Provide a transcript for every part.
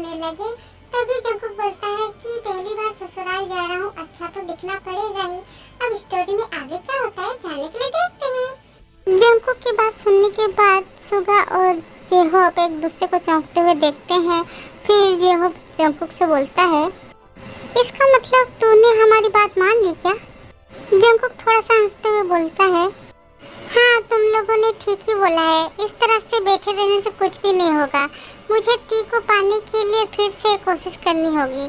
करने लगे। तभी जंकुक बोलता है कि पहली बार ससुराल जा रहा हूँ, अच्छा तो दिखना पड़ेगा ही। अब स्टोरी में आगे क्या होता है जानने के लिए देखते हैं। जंकुक की बात सुनने के बाद सुगा और जेहोप एक दूसरे को चौंकते हुए देखते हैं। फिर जेहोप जंकुक से बोलता है, इसका मतलब तूने हमारी बात मान ली क्या? जंकुक थोड़ा सा हंसते हुए बोलता है, हाँ तुम लोगों ने ठीक ही बोला है, इस तरह से बैठे रहने से कुछ भी नहीं होगा। मुझे टी को पाने के लिए फिर से कोशिश करनी होगी।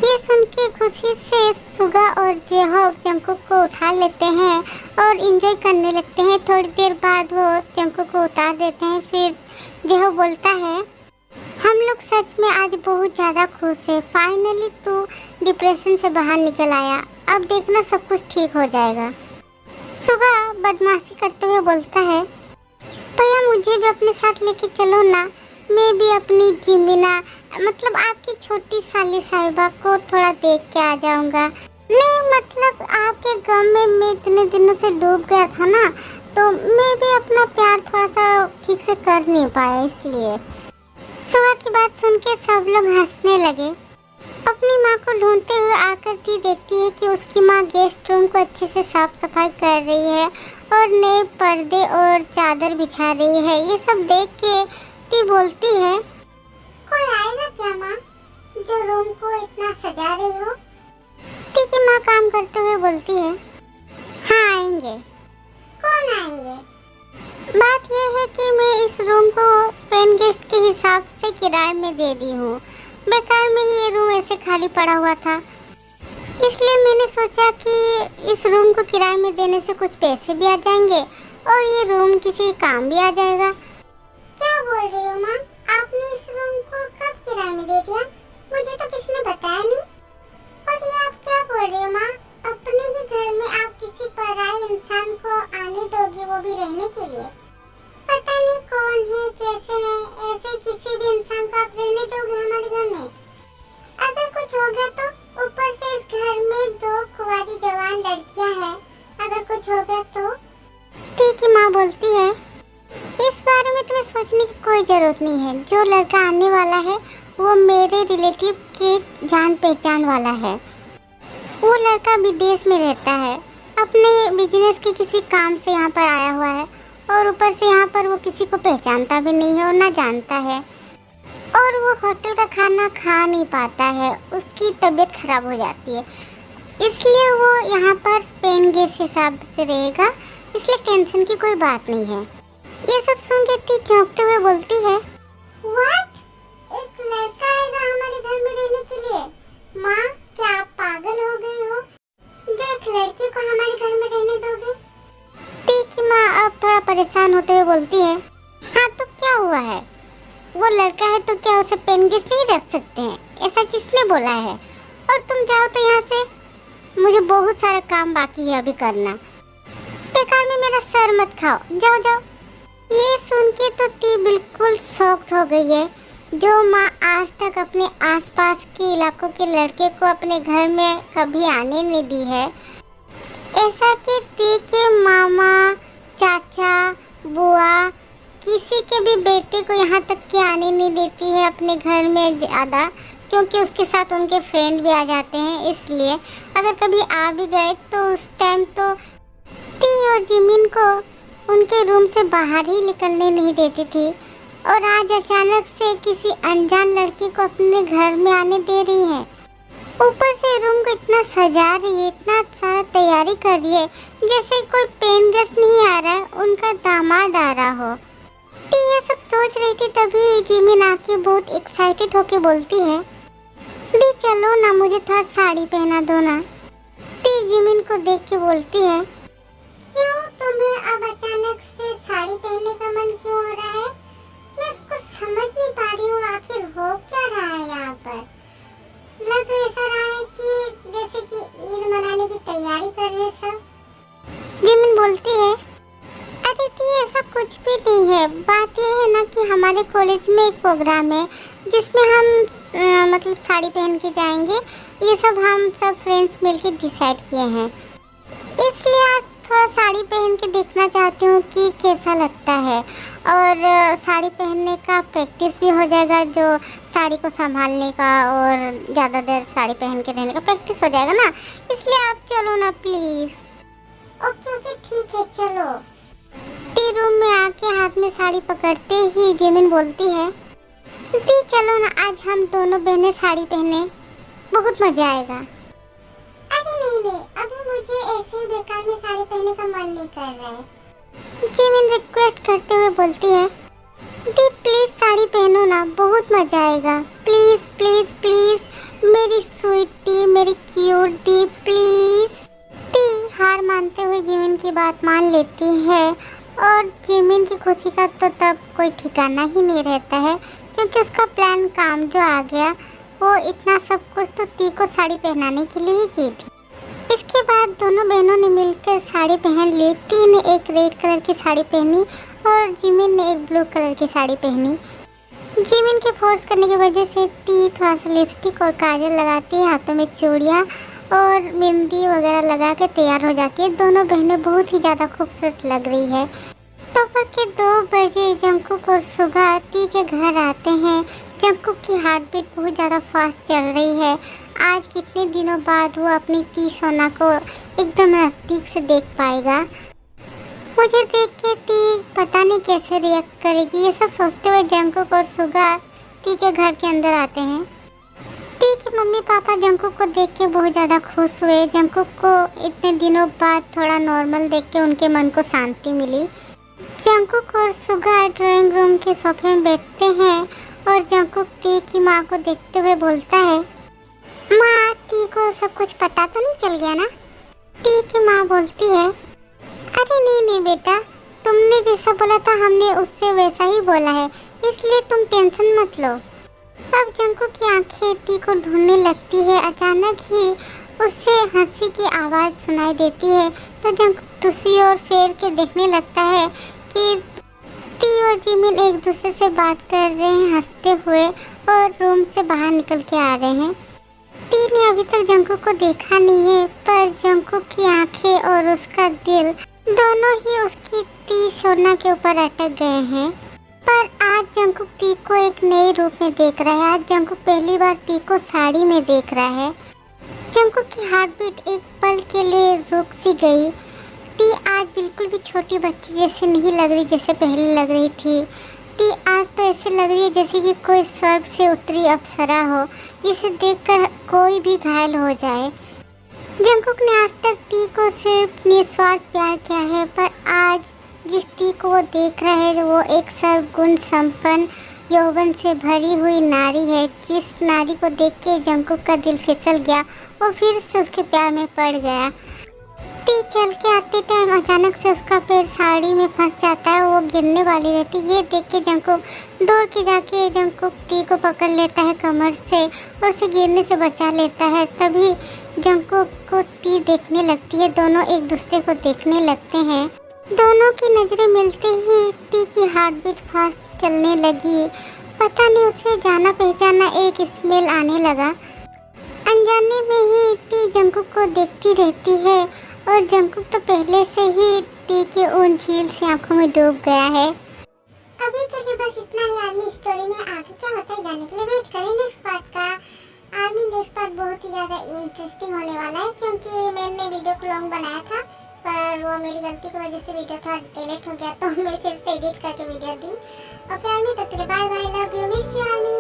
ये सुन के खुशी से सुगा और जेहोप जंकुक को उठा लेते हैं और एंजॉय करने लगते हैं। थोड़ी देर बाद वो जंकुक को उतार देते हैं। फिर जेहोप बोलता है, हम लोग सच में आज बहुत ज़्यादा खुश हैं। फाइनली तू डिप्रेशन से बाहर निकल आया, अब देखना सब कुछ ठीक हो जाएगा। सुगा बदमाशी करते हुए बोलता है, भैया मुझे भी अपने साथ लेके चलो ना, मैं भी अपनी जिमिना मतलब आपकी छोटी साली साहिबा को थोड़ा देख के आ जाऊंगा। नहीं मतलब आपके गम में मैं इतने दिनों से डूब गया था ना, तो मैं भी अपना प्यार थोड़ा सा ठीक से कर नहीं पाया इसलिए। सुगा की बात सुन के सब लोग हंसने लगे। अपनी माँ को ढूंढते हुए आकर टी देखती है कि उसकी माँ गेस्ट रूम को अच्छे से साफ सफाई कर रही है और नए पर्दे और चादर बिछा रही है। ये सब देख के टी बोलती है, कोई आएगा क्या माँ जो रूम को इतना सजा रही हो? टी की माँ काम करते हुए बोलती है, हाँ आएंगे। कौन आएंगे? बात यह है कि मैं इस रूम को पेन गेस्ट के हिसाब से किराए में दे दी हूँ। बेकार में ये रूम ऐसे खाली पड़ा हुआ था, इसलिए मैंने सोचा कि इस रूम को किराए में देने से कुछ पैसे भी आ जाएंगे और ये रूम किसी काम भी आ जाएगा। क्या बोल रही हो माँ? आपने इस रूम को कब किराए में दे दिया? मुझे तो किसी ने बताया नहीं। और ये आप क्या बोल रही हो माँ? अपने ही घर में आप किसी पराये इंसान को आने दोगी, वो भी रहने के लिए? पता नहीं कौन है कैसे है, ऐसे किसी भी इंसान को आप रहने दोगे हमारे घर में? अगर कुछ हो गया तो? ऊपर से इस घर में 2 कुंवारी जवान लड़कियां हैं, अगर कुछ हो गया तो? ठीक है माँ बोलती है, इस बारे में तुम्हें सोचने की कोई जरूरत नहीं है। जो लड़का आने वाला है वो मेरे रिलेटिव के जान पहचान वाला है। वो लड़का विदेश में रहता है, अपने बिजनेस के किसी काम से यहाँ पर आया हुआ है और ऊपर से यहाँ पर वो किसी को पहचानता भी नहीं है और ना जानता है, और वो होटल का खाना खा नहीं पाता है, उसकी तबीयत खराब हो जाती है, इसलिए वो यहाँ पर पेन गेस्ट के हिसाब से रहेगा, इसलिए टेंशन की कोई बात नहीं है। ये सब सुन के टी चौंकते हुए बोलती है, व्हाट? एक लड़का आएगा हमारे घर में रहने के लिए? माँ क्या आप पागल हो गई हो जो एक लड़की को हमारे घर में रहने दोगे? टी की माँ अब थोड़ा परेशान होते हुए बोलती है, हाँ तो क्या हुआ है? वो लड़का है तो क्या उसे पेन गेस्ट नहीं रख सकते हैं? ऐसा किसने बोला है? और तुम जाओ तो यहाँ से, मुझे बहुत सारा काम बाकी है अभी करना। बेकार में मेरा सर मत खाओ, जाओ जाओ। ये सुन के तो टी बिल्कुल शॉक्ड हो गई है। जो माँ आज तक अपने आसपास के इलाकों के लड़के को अपने घर में कभी आने नहीं दी है, ऐसा कि टी के मामा, चाचा, बुआ किसी के भी बेटे को यहाँ तक कि आने नहीं देती है अपने घर में ज़्यादा, क्योंकि उसके साथ उनके फ्रेंड भी आ जाते हैं। इसलिए अगर कभी आ भी गए तो उस टाइम तो टी और जिमिन को उनके रूम से बाहर ही निकलने नहीं देती थी, और आज अचानक से किसी अनजान लड़की को अपने घर में आने दे रही है। ऊपर से रूम को इतना सजा रही है, इतना सारा तैयारी कर रही है, जैसे कोई पेन गेस्ट नहीं आ रहा है, उनका दामाद आ रहा हो। टी ये सब सोच रही थी तभी जिमिन आके बहुत एक्साइटेड होके बोलती है, दी चलो ना, मुझे थोड़ा साड़ी पहना दो ना। टी जिमिन को देख के बोलती है, क्यों तुम्हें अब अचानक से साड़ी पहनने का मन क्यों हो रहा है? मैं कुछ समझ नहीं पा रही हूँ, आखिर हो क्या रहा है यहाँ पर? लग ऐसा रहा है कि जैसे कि ईद मनाने की तैयारी कर रहे सब। जिमिन बोलती है, अरे दी ऐसा कुछ भी नहीं है, बात यह है ना कि हमारे कॉलेज में एक प्रोग्राम है जिसमें हम मतलब साड़ी पहन के जाएंगे। ये सब हम सब फ्रेंड्स मिलके डिसाइड किए हैं, इसलिए आज थोड़ा साड़ी पहन के देखना चाहती हूँ कि कैसा लगता है, और साड़ी पहनने का प्रैक्टिस भी हो जाएगा, जो साड़ी को संभालने का और ज़्यादा देर साड़ी पहन के रहने का प्रैक्टिस हो जाएगा ना, इसलिए आप चलो ना प्लीज़। ओके ओके ठीक है चलो। टी रूम में आके हाथ में साड़ी पकड़ते ही जिमिन बोलती है, दी चलो ना, आज हम दोनों बहनें साड़ी पहने, बहुत मजा आएगा। अरे नहीं, अभी मुझे ऐसे ही बेकार में साड़ी पहनने का मन नहीं कर रहा है। जिमिन रिक्वेस्ट करते हुए बोलती है, दी प्लीज साड़ी पहनो ना, बहुत मजा आएगा, प्लीज प्लीज प्लीज मेरी स्वीट टी, मेरी क्यूट टी प्लीज। टी हार मानते हुए जिमिन की बात मान लेती है, और जिमिन की खुशी का तो तब कोई ठिकाना ही नहीं रहता है, क्योंकि उसका प्लान काम जो आ गया, वो इतना सब कुछ तो टी को साड़ी पहनाने के लिए ही की थी। इसके बाद दोनों बहनों ने मिलकर साड़ी पहन ली। टी ने एक रेड कलर की साड़ी पहनी और जिमिन ने एक ब्लू कलर की साड़ी पहनी। जिमिन के फोर्स करने की वजह से टी थोड़ा सा लिपस्टिक और काजल लगाती है, हाथों में चूड़ियाँ और मेहंदी वगैरह लगा के तैयार हो जाती है। दोनों बहनें बहुत ही ज़्यादा खूबसूरत लग रही है। दोपहर के 2 बजे जंकुक और सुगा टी के घर आते हैं। जंकुक की हार्ट बीट बहुत ज़्यादा फास्ट चल रही है। आज कितने दिनों बाद वो अपनी टी सोना को एकदम नज़दीक से देख पाएगा। मुझे देख के टी पता नहीं कैसे रिएक्ट करेगी। ये सब सोचते हुए जंकुक और सुगा टी के घर के अंदर आते हैं। टी के मम्मी पापा जंकुक को देख के बहुत ज़्यादा खुश हुए। जंकुक को इतने दिनों बाद थोड़ा नॉर्मल देख के उनके मन को शांति मिली। जंकुक और सुगा ड्राइंग रूम के सोफे में बैठते हैं और जंकुक टी की माँ को देखते हुए बोलता है, माँ टी को सब कुछ पता तो नहीं चल गया ना? टी की माँ बोलती है, अरे नहीं बेटा, तुमने जैसा बोला था हमने उससे वैसा ही बोला है, इसलिए तुम टेंशन मत लो। अब जंकुक की आंखें टी को ढूंढने लगती है। अचानक ही उससे हंसी की आवाज़ सुनाई देती है, तो जंकुक दूसरी ओर फेर के देखने लगता है कि टी और जिमिन एक दूसरे से बात कर रहे हैं हंसते हुए, और रूम से बाहर निकल के आ रहे हैं। टी ने अभी तक जंकुक को देखा नहीं है, पर जंकुक की आंखें और उसका दिल दोनों ही उसकी टी सोना के ऊपर अटक गए हैं। पर आज जंकुक टी को एक नए रूप में देख रहा है। आज जंकुक पहली बार टी को साड़ी में देख रहा है। जंकुक की हार्ट बीट एक पल के लिए रुक सी गई। टी आज बिल्कुल भी छोटी बच्ची जैसे नहीं लग रही जैसे पहले लग रही थी। टी आज तो ऐसे लग रही है जैसे कि कोई स्वर्ग से उतरी अप्सरा हो, जिसे देखकर कोई भी घायल हो जाए। जंकुक ने आज तक टी को सिर्फ निस्वार्थ प्यार किया है, पर आज जिस टी को वो देख रहा है वो एक सर्वगुण संपन्न यौवन से भरी हुई नारी है। जिस नारी को देख के जंकुक का दिल फिसल गया, वो फिर से उसके प्यार में पड़ गया। टी चल के आते टाइम अचानक से उसका पैर साड़ी में फंस जाता है, वो गिरने वाली रहती है। ये देख के जंकुक दौड़ के जाके जंकुक टी को पकड़ लेता है कमर से और उसे गिरने से बचा लेता है। तभी जंकुक को टी देखने लगती है। दोनों एक दूसरे को देखने लगते हैं। दोनों की नज़रें मिलते ही टी की हार्ट बीट फास्ट चलने लगी। पता नहीं उसे जाना पहचाना एक स्मेल आने लगा। अनजाने में ही टी जंकुक को देखती रहती है, और जंकुक तो पहले से ही टी के उन झील से आंखों में डूब गया है। अभी के लिए बस इतना ही। आर्मी स्टोरी में आगे क्या होता है जानने के लिए वेट करें नेक्स्ट पार्ट का। आर्मी नेक्स्ट पार्ट बहुत ही ज़्यादा इंटरेस्टिंग होने वाला है, क्योंकि मैंने वीडियो को लॉन्ग बनाया था, पर वो मेरी गलती की वजह से वीडियो थोड़ा डिलीट हो गया, तो मैं फिर से एडिट करके वीडियो दी। ओके आर्मी, तब तक bye bye, love you, miss you army.